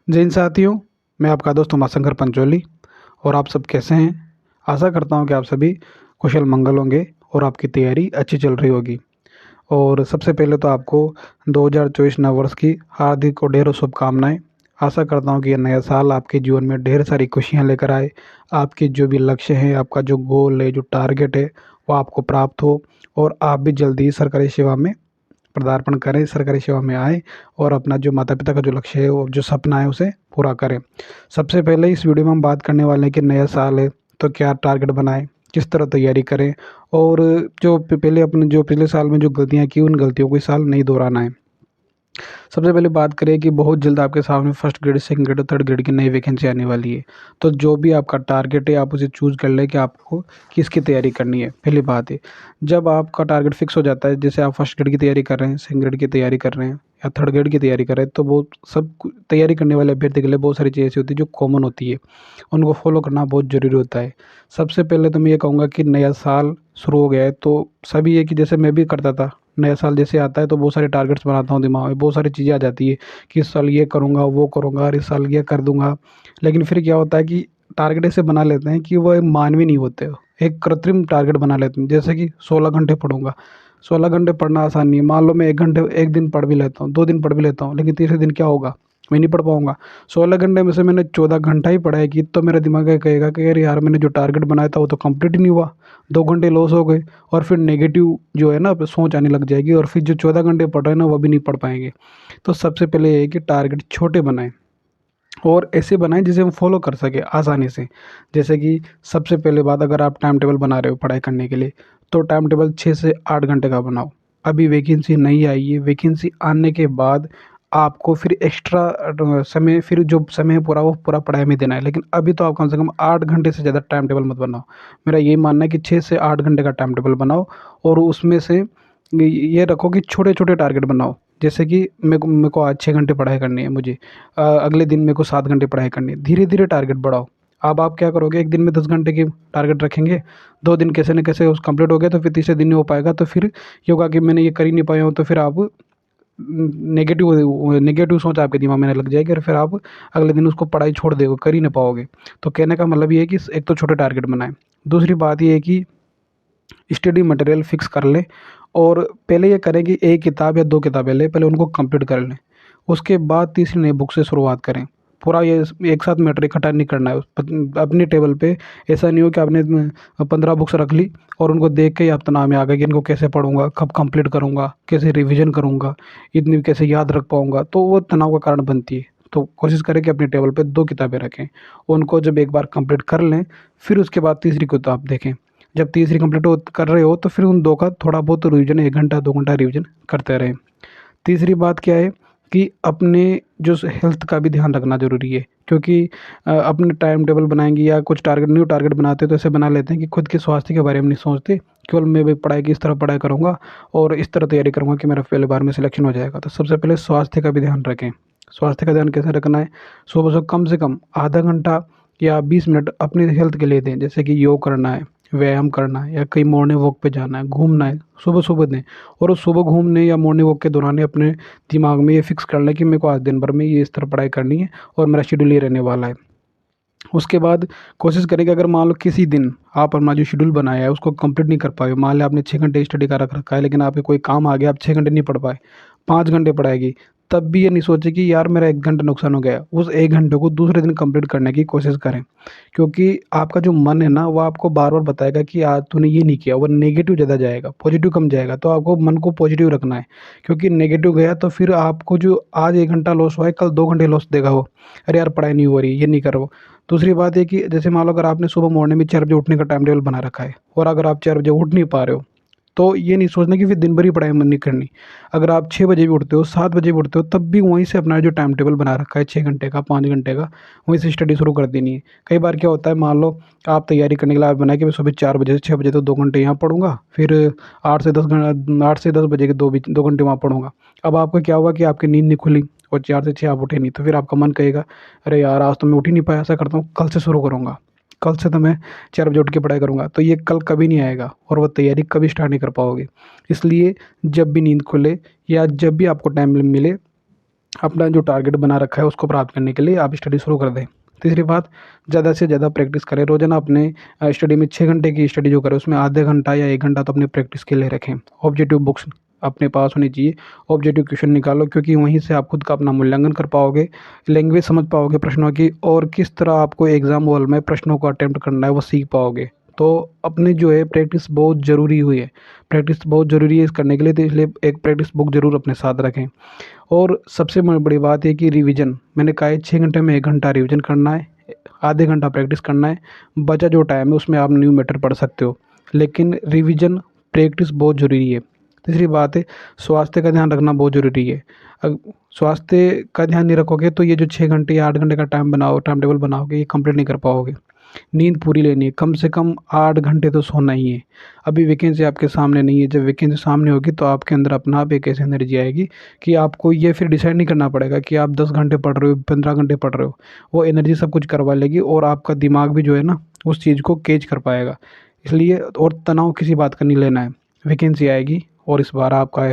जय हिंद साथियों, मैं आपका दोस्त उमाशंकर पंचोली। और आप सब कैसे हैं? आशा करता हूं कि आप सभी कुशल मंगल होंगे और आपकी तैयारी अच्छी चल रही होगी। और सबसे पहले तो आपको 2024 नववर्ष की हार्दिक और ढेरों शुभकामनाएं। आशा करता हूं कि यह नया साल आपके जीवन में ढेर सारी खुशियां लेकर आए। आपके जो भी लक्ष्य हैं, आपका जो गोल है, जो टारगेट है, वो आपको प्राप्त हो और आप भी जल्दी ही सरकारी सेवा में पदार्पण करें, सरकारी सेवा में आएँ और अपना जो माता-पिता का जो लक्ष्य है, वो जो सपना है, उसे पूरा करें। सबसे पहले इस वीडियो में हम बात करने वाले हैं कि नया साल है, तो क्या टारगेट बनाएँ, किस तरह तैयारी करें और जो पहले अपने जो पिछले साल में जो गलतियाँ की, उन गलतियों को इस साल नहीं दोहराना है। सबसे पहले बात करें कि बहुत जल्द आपके सामने फर्स्ट ग्रेड, सेकंड ग्रेड और थर्ड ग्रेड की नई वैकेंसी आने वाली है। तो जो भी आपका टारगेट है, आप उसे चूज़ कर लें कि आपको किसकी तैयारी करनी है। पहली बात है, जब आपका टारगेट फिक्स हो जाता है, जैसे आप फर्स्ट ग्रेड की तैयारी कर रहे हैं, सेकंड ग्रेड की तैयारी कर रहे हैं या थर्ड ग्रेड की तैयारी कर रहे हैं, तो वो तैयारी करने वाले अभ्यर्थी के लिए बहुत सारी चीज़ें ऐसी होती है जो कॉमन होती है। उनको फॉलो करना बहुत ज़रूरी होता है। सबसे पहले तो मैं ये कहूँगा कि नया साल शुरू हो गया है, तो सभी ये कि जैसे मैं भी करता था, नया साल जैसे आता है तो बहुत सारे टारगेट्स बनाता हूँ दिमाग में, बहुत सारी चीज़ें आ जाती है कि इस साल ये करूँगा, वो करूँगा और इस साल ये कर दूँगा। लेकिन फिर क्या होता है कि टारगेट ऐसे बना लेते हैं कि वो मानवीय नहीं होते। एक कृत्रिम टारगेट बना लेते हैं, जैसे कि 16 घंटे पढ़ूँगा। 16 घंटे पढ़ना आसान नहीं है। मान लो मैं 1 घंटे 1 दिन पढ़ भी लेता हूँ, 2 दिन पढ़ भी लेता हूँ, लेकिन तीसरे दिन क्या होगा? मैं नहीं पढ़ पाऊँगा। 16 घंटे में से मैंने 14 घंटा ही पढ़ा है कि तो मेरा दिमाग ये कहेगा कि अरे यार, मैंने जो टारगेट बनाया था वो तो कंप्लीट ही नहीं हुआ। 2 घंटे लॉस हो गए और फिर नेगेटिव जो है ना सोच आने लग जाएगी और फिर जो 14 घंटे पढ़ रहे हैं ना, वो भी नहीं पढ़ पाएँगे। तो सबसे पहले ये है कि टारगेट छोटे बनाएँ और ऐसे बनाएँ जिसे हम फ़ॉलो कर सकें आसानी से। जैसे कि सबसे पहले बात, अगर आप टाइम टेबल बना रहे हो पढ़ाई करने के लिए, तो टाइम टेबल 6 से 8 घंटे का बनाओ। अभी वैकेंसी नहीं आई है, वैकेंसी आने के बाद आपको फिर एक्स्ट्रा समय, फिर जो समय है पूरा वो पूरा पढ़ाई में देना है। लेकिन अभी तो आप कम से कम 8 घंटे से ज़्यादा टाइम टेबल मत बनाओ। मेरा यही मानना है कि 6 से 8 घंटे का टाइम टेबल बनाओ और उसमें से ये रखो कि छोटे-छोटे टारगेट बनाओ। जैसे कि मेरे को आज 6 घंटे पढ़ाई करनी है मुझे। अगले दिन मेरे को 7 घंटे पढ़ाई करनी है। धीरे-धीरे टारगेट बढ़ाओ। अब आप क्या करोगे, 1 दिन में 10 घंटे की टारगेट रखेंगे, 2 दिन कैसे न कैसे उस कंप्लीट हो गया, तो फिर तीसरे दिन नहीं हो पाएगा, तो फिर ये होगा कि मैंने ये कर ही नहीं पाया हूँ, तो फिर आप नेगेटिव नेगेटिव सोच आपके दिमाग में आने लग जाएगी और फिर आप अगले दिन उसको पढ़ाई छोड़ दोगे, कर ही नहीं पाओगे। तो कहने का मतलब ये है कि एक तो छोटे टारगेट बनाएँ। दूसरी बात ये है कि स्टडी मटेरियल फिक्स कर लें और पहले ये करें कि 1 किताब या 2 किताबें लें, पहले उनको कंप्लीट कर लें। उसके बाद तीसरी नई बुक से शुरुआत करें। पूरा ये एक साथ मैटर इकट्ठा नहीं करना है। अपनी टेबल पे ऐसा नहीं हो कि आपने 15 बुक्स रख ली और उनको देख के ही आप तनाव में आ गए कि इनको कैसे पढ़ूँगा, कब कंप्लीट करूँगा, कैसे रिविज़न करूँगा, इतनी कैसे याद रख पाऊँगा, तो वो तनाव का कारण बनती है। तो कोशिश करें कि अपनी टेबल पे 2 किताबें रखें। उनको जब एक बार कंप्लीट कर लें, फिर उसके बाद तीसरी किताब देखें। जब तीसरी कंप्लीट कर रहे हो तो फिर उन 2 का थोड़ा बहुत रिवीजन, 1 घंटा 2 घंटा रिवीजन करते रहें। तीसरी बात क्या है कि अपने जो हेल्थ का भी ध्यान रखना ज़रूरी है, क्योंकि अपने टाइम टेबल बनाएँगे या कुछ न्यू टारगेट बनाते हैं तो ऐसे बना लेते हैं कि खुद के स्वास्थ्य के बारे में नहीं सोचते। केवल मैं भी पढ़ाई की इस तरह पढ़ाई करूँगा और इस तरह तैयारी करूँगा कि मेरा पहली बार में सिलेक्शन हो जाएगा। तो सबसे पहले स्वास्थ्य का भी ध्यान रखें। स्वास्थ्य का ध्यान कैसे रखना है? सुबह-सुबह कम से कम आधा घंटा या 20 मिनट अपनी हेल्थ के लिए दें। जैसे कि योग करना है, व्यायाम करना है या कहीं मॉर्निंग वॉक पे जाना है, घूमना है, सुबह-सुबह दें। और उस सुबह घूमने या मॉर्निंग वॉक के दौरान ही अपने दिमाग में ये फिक्स कर लें कि मेरे को आज दिन भर में ये इस तरह पढ़ाई करनी है और मेरा शेड्यूल ये रहने वाला है। उसके बाद कोशिश करें कि अगर मान लो किसी दिन आप अपना जो शेड्यूल बनाया है उसको कंप्लीट नहीं कर पाए, मान लें आपने 6 घंटे स्टडी का रख रखा है लेकिन आपके कोई काम आ गया, आप 6 घंटे नहीं पढ़ पाए, 5 घंटे पढ़ाएगी, तब भी ये नहीं सोचे कि यार मेरा 1 घंटा नुकसान हो गया। उस 1 घंटे को दूसरे दिन कंप्लीट करने की कोशिश करें। क्योंकि आपका जो मन है ना, वो आपको बार-बार बताएगा कि आज तूने ये नहीं किया, वो नेगेटिव ज़्यादा जाएगा, पॉजिटिव कम जाएगा। तो आपको मन को पॉजिटिव रखना है, क्योंकि नेगेटिव गया तो फिर आपको जो आज 1 घंटा लॉस हुआ है, कल 2 घंटे लॉस देगा वो। अरे यार, पढ़ाई नहीं हो रही, ये नहीं कर रहा हूँ। दूसरी बात ये कि जैसे मान लो अगर आपने सुबह मॉर्निंग में 4 बजे उठने का टाइम टेबल बना रखा है और अगर आप 4 बजे उठ नहीं पा रहे हो, तो ये नहीं सोचना कि फिर दिन भर ही पढ़ाई मन नहीं करनी। अगर आप 6 बजे भी उठते हो, 7 बजे भी उठते हो, तब भी वहीं से अपना जो टाइम टेबल बना रखा है 6 घंटे का, 5 घंटे का, वहीं से स्टडी शुरू कर देनी है। कई बार क्या होता है, मान लो आप तैयारी करने के लिए आप बनाया कि मैं सुबह 4 बजे से 6 बजे तक 2 घंटे यहाँ पढ़ूँगा, फिर 8 से 10 बजे के 2 घंटे वहाँ पढ़ूँगा। अब आपका क्या हुआ कि आपकी नींद नहीं खुली और 4 से 6 आप उठे नहीं, तो फिर आपका मन कहेगा, अरे यार, आज तो मैं उठ ही नहीं पाया, ऐसा करता हूँ कल से शुरू करूँगा। कल से तो मैं 4 बजे उठ के पढ़ाई करूँगा, तो ये कल कभी नहीं आएगा और वो तैयारी कभी स्टार्ट नहीं कर पाओगे। इसलिए जब भी नींद खुले या जब भी आपको टाइम मिले, अपना जो टारगेट बना रखा है उसको प्राप्त करने के लिए आप स्टडी शुरू कर दें। तीसरी बात, ज़्यादा से ज़्यादा प्रैक्टिस करें। रोज़ाना अपने स्टडी में 6 घंटे की स्टडी जो करें उसमें आधे घंटा या 1 घंटा तो अपने प्रैक्टिस के लिए रखें। ऑब्जेक्टिव बुक्स अपने पास होनी चाहिए। ऑब्जेक्टिव क्वेश्चन निकालो, क्योंकि वहीं से आप खुद का अपना मूल्यांकन कर पाओगे, लैंग्वेज समझ पाओगे प्रश्नों की, और किस तरह आपको एग्ज़ाम हॉल में प्रश्नों को अटेम्प्ट करना है वो सीख पाओगे। तो अपने जो है प्रैक्टिस बहुत ज़रूरी हुई है, प्रैक्टिस बहुत ज़रूरी है इस करने के लिए, तो इसलिए एक प्रैक्टिस बुक ज़रूर अपने साथ रखें। और सबसे बड़ी बात है कि रिवीजन, मैंने कहा है 6 घंटे में 1 घंटा रिवीजन करना है, आधे घंटा प्रैक्टिस करना है। बचा जो टाइम है उसमें आप न्यू मैटर पढ़ सकते हो, लेकिन रिवीजन प्रैक्टिस बहुत ज़रूरी है। तीसरी बात है, स्वास्थ्य का ध्यान रखना बहुत ज़रूरी है। स्वास्थ्य का ध्यान नहीं रखोगे तो ये जो 6 घंटे या 8 घंटे का टाइम टेबल बनाओगे ये कंप्लीट नहीं कर पाओगे। नींद पूरी लेनी है, कम से कम 8 घंटे तो सोना ही है। अभी वैकेंसी आपके सामने नहीं है, जब वैकेंसी सामने होगी तो आपके अंदर अपना आप एक ऐसी एनर्जी आएगी कि आपको ये फिर डिसाइड नहीं करना पड़ेगा कि आप 10 घंटे पढ़ रहे हो, 15 घंटे पढ़ रहे हो। वो एनर्जी सब कुछ करवा लेगी और आपका दिमाग भी जो है ना उस चीज़ को कैच कर पाएगा। इसलिए और तनाव किसी बात का नहीं लेना है। वैकेंसी आएगी और इस बार आपका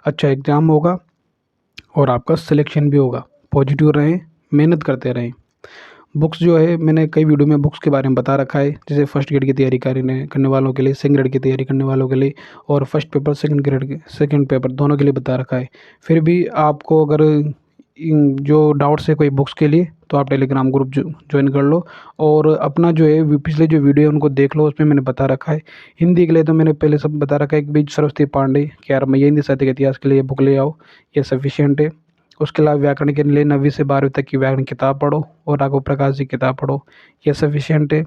अच्छा एग्ज़ाम होगा और आपका सिलेक्शन भी होगा। पॉजिटिव रहें, मेहनत करते रहें। बुक्स जो है मैंने कई वीडियो में बुक्स के बारे में बता रखा है, जैसे फर्स्ट ग्रेड की तैयारी करने वालों के लिए, सेकंड ग्रेड की तैयारी करने वालों के लिए, और फर्स्ट पेपर सेकंड पेपर दोनों के लिए बता रखा है। फिर भी आपको अगर जो डाउट्स है कोई बुक्स के लिए तो आप टेलीग्राम ग्रुप ज्वाइन कर लो, और अपना जो है पिछले जो वीडियो है उनको देख लो, उसमें मैंने बता रखा है। हिंदी के लिए तो मैंने पहले सब बता रखा है, एक बीच सरस्वती पांडे कि यार मैं हिंदी साहित्य के इतिहास के लिए बुक ले आओ, ये सफिशियंट है। उसके अलावा व्याकरण के लिए 9वीं से 12वीं तक की व्याकरण किताब पढ़ो और राघव प्रकाश जी की किताब पढ़ो, ये सफिशियंट है।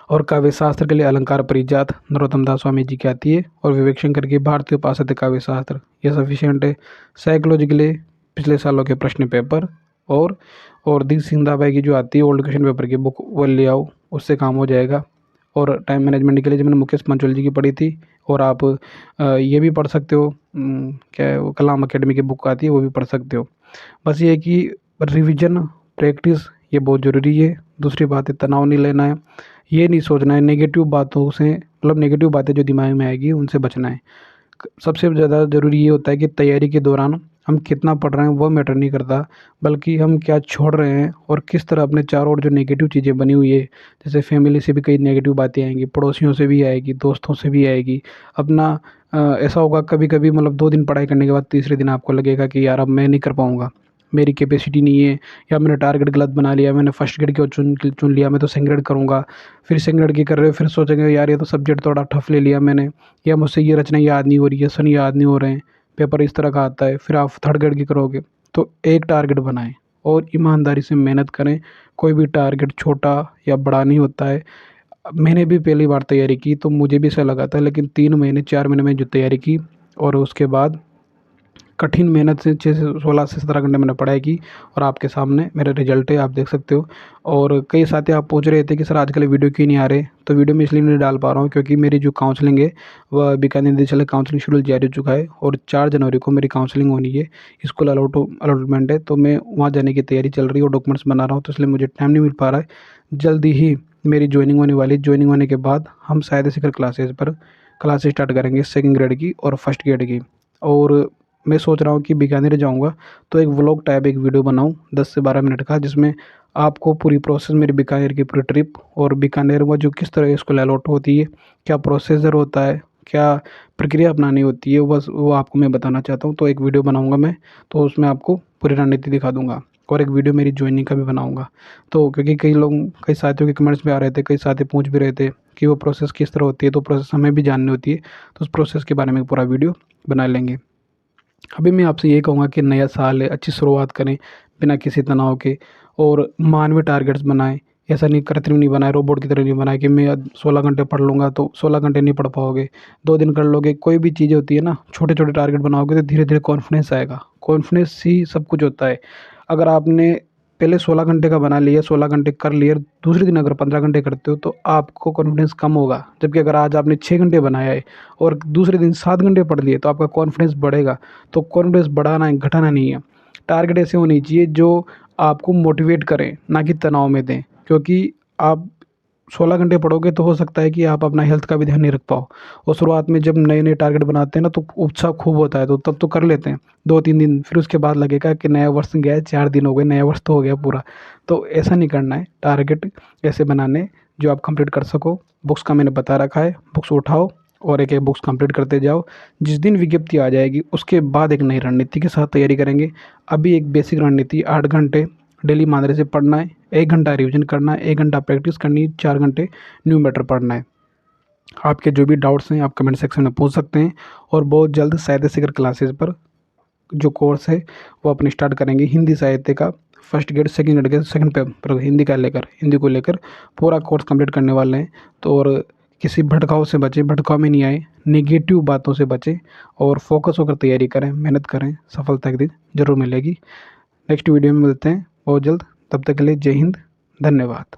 और काव्य शास्त्र के लिए अलंकार परिजात नरोत्तम दास स्वामी जी की आती है, और विवेक शंकर की भारतीय उपासत्य काव्य शास्त्र, ये सफिशियंट है। साइकोलॉजी के लिए पिछले सालों के प्रश्न पेपर, और दी सिंधाबाई की जो आती है ओल्ड क्वेश्चन पेपर की बुक वो ले आओ, उससे काम हो जाएगा। और टाइम मैनेजमेंट के लिए जो मैंने मुकेश पंचोली जी की पढ़ी थी, और आप ये भी पढ़ सकते हो, क्या है वो कलाम अकेडमी की बुक आती है वो भी पढ़ सकते हो। बस ये है कि रिवीजन प्रैक्टिस ये बहुत ज़रूरी है। दूसरी बात है तनाव नहीं लेना है, ये नहीं सोचना है नेगेटिव बातों से, मतलब नेगेटिव बातें जो दिमाग में आएगी उनसे बचना है। सबसे ज़्यादा ज़रूरी ये होता है कि तैयारी के दौरान हम कितना पढ़ रहे हैं वो मैटर नहीं करता, बल्कि हम क्या छोड़ रहे हैं और किस तरह अपने चारों ओर जो नेगेटिव चीज़ें बनी हुई है, जैसे फैमिली से भी कई नेगेटिव बातें आएंगी, पड़ोसियों से भी आएगी, दोस्तों से भी आएगी। अपना ऐसा होगा कभी कभी, मतलब 2 दिन पढ़ाई करने के बाद तीसरे दिन आपको लगेगा कि यार अब मैं नहीं कर पाऊँगा, मेरी कैपेसिटी नहीं है, या मैंने टारगेट गलत बना लिया, मैंने फर्स्ट ग्रेड क्यों चुन चुन लिया, मैं तो सेकंड ग्रेड करूँगा। फिर सेकंड ग्रेड की कर रहे हो, फिर सोचेंगे यार ये तो सब्जेक्ट थोड़ा टफ ले लिया मैंने, या मुझसे ये रचना याद नहीं हो रही है, सन याद नहीं हो रहे हैं, पेपर इस तरह का आता है, फिर आप थर्ड ग्रेड की करोगे। तो एक टारगेट बनाएं और ईमानदारी से मेहनत करें। कोई भी टारगेट छोटा या बड़ा नहीं होता है। मैंने भी पहली बार तैयारी की तो मुझे भी ऐसा लगा था, लेकिन 3 महीने 4 महीने में जो तैयारी की, और उसके बाद कठिन मेहनत से 6 से 16 से 17 घंटे मैंने पढ़ाई की, और आपके सामने मेरा रिजल्ट है, आप देख सकते हो। और कई साथी आप पूछ रहे थे कि सर आजकल वीडियो क्यों नहीं आ रहे, तो वीडियो में इसलिए नहीं डाल पा रहा हूँ क्योंकि मेरी जो काउंसलिंग है वह बीकानेर निदेशालय काउंसलिंग शेड्यूल जारी हो चुका है, और 4 जनवरी को मेरी काउंसलिंग होनी है। स्कूल अलॉटमेंट है, तो मैं वहाँ जाने की तैयारी चल रही है और डॉक्यूमेंट्स बना रहा हूँ, तो इसलिए मुझे टाइम नहीं मिल पा रहा है। जल्दी ही मेरी ज्वाइनिंग होने वाली है। ज्वाइनिंग होने के बाद हम शायद शिखर क्लासेज पर क्लासेस स्टार्ट करेंगे, सेकंड ग्रेड की और फर्स्ट ग्रेड की। और मैं सोच रहा हूँ कि बीकानेर जाऊँगा तो एक व्लॉग टाइप एक वीडियो बनाऊँ 10 से 12 मिनट का, जिसमें आपको पूरी प्रोसेस मेरी बीकानेर की पूरी ट्रिप, और बीकानेर में जो किस तरह स्कूल अलॉट होती है, क्या प्रोसीजर होता है, क्या प्रक्रिया अपनानी होती है, बस वो आपको मैं बताना चाहता हूँ। तो एक वीडियो बनाऊँगा मैं, तो उसमें आपको पूरी रणनीति दिखा दूँगा, और एक वीडियो मेरी ज्वाइनिंग का भी बनाऊँगा। तो क्योंकि कई लोग, कई साथियों के कमेंट्स में आ रहे थे, कई साथी पूछ भी रहे थे कि वो प्रोसेस किस तरह होती है, तो प्रोसेस हमें भी जाननी होती है, तो उस प्रोसेस के बारे में पूरा वीडियो बना लेंगे। अभी मैं आपसे ये कहूँगा कि नया साल है, अच्छी शुरुआत करें बिना किसी तनाव के, और मानवीय टारगेट्स बनाएं। ऐसा नहीं कृत्रिम नहीं बनाए, रोबोट की तरह नहीं बनाए कि मैं 16 घंटे पढ़ लूँगा, तो 16 घंटे नहीं पढ़ पाओगे, 2 दिन कर लोगे। कोई भी चीज़ें होती है ना, छोटे छोटे टारगेट बनाओगे तो धीरे धीरे कॉन्फिडेंस आएगा। कॉन्फिडेंस ही सब कुछ होता है। अगर आपने पहले 16 घंटे का बना लिया, 16 घंटे कर लिए, दूसरे दिन अगर 15 घंटे करते हो तो आपको कॉन्फिडेंस कम होगा। जबकि अगर आज आपने 6 घंटे बनाया है और दूसरे दिन 7 घंटे पढ़ लिए तो आपका कॉन्फिडेंस बढ़ेगा। तो कॉन्फिडेंस बढ़ाना है, घटाना नहीं है। टारगेट ऐसे होनी चाहिए जो आपको मोटिवेट करें, ना कि तनाव में दें। क्योंकि आप 16 घंटे पढ़ोगे तो हो सकता है कि आप अपना हेल्थ का भी ध्यान नहीं रख पाओ। और शुरुआत में जब नए नए टारगेट बनाते हैं ना तो उत्साह खूब होता है, तो तब तो कर लेते हैं 2-3 दिन, फिर उसके बाद लगेगा कि नया वर्ष गया है, 4 दिन हो गए, नया वर्ष तो हो गया पूरा। तो ऐसा नहीं करना है, टारगेट ऐसे बनाने जो आप कंप्लीट कर सको। बुक्स का मैंने बता रखा है, बुक्स उठाओ और एक एक बुक्स कंप्लीट करते जाओ। जिस दिन विज्ञप्ति आ जाएगी उसके बाद एक नई रणनीति के साथ तैयारी करेंगे। अभी एक बेसिक रणनीति 8 घंटे डेली मादरे से पढ़ना है, 1 घंटा रिवीजन करना है, 1 घंटा प्रैक्टिस करनी है, 4 घंटे न्यू मैटर पढ़ना है। आपके जो भी डाउट्स हैं आप कमेंट सेक्शन में पूछ सकते हैं। और बहुत जल्द साहित्य शिखर क्लासेस पर जो कोर्स है वो अपने स्टार्ट करेंगे। हिंदी साहित्य का फर्स्ट ग्रेड सेकंड ग्रेड के सेकंड पेपर हिंदी को लेकर पूरा कोर्स कंप्लीट करने वाले हैं। तो और किसी भटकाव से बचें, भटकाव में नहीं आए, नेगेटिव बातों से बचें और फोकस होकर तैयारी करें, मेहनत करें, सफलता एक दिन ज़रूर मिलेगी। नेक्स्ट वीडियो में मिलते हैं बहुत जल्द, तब तक के लिए जय हिंद, धन्यवाद।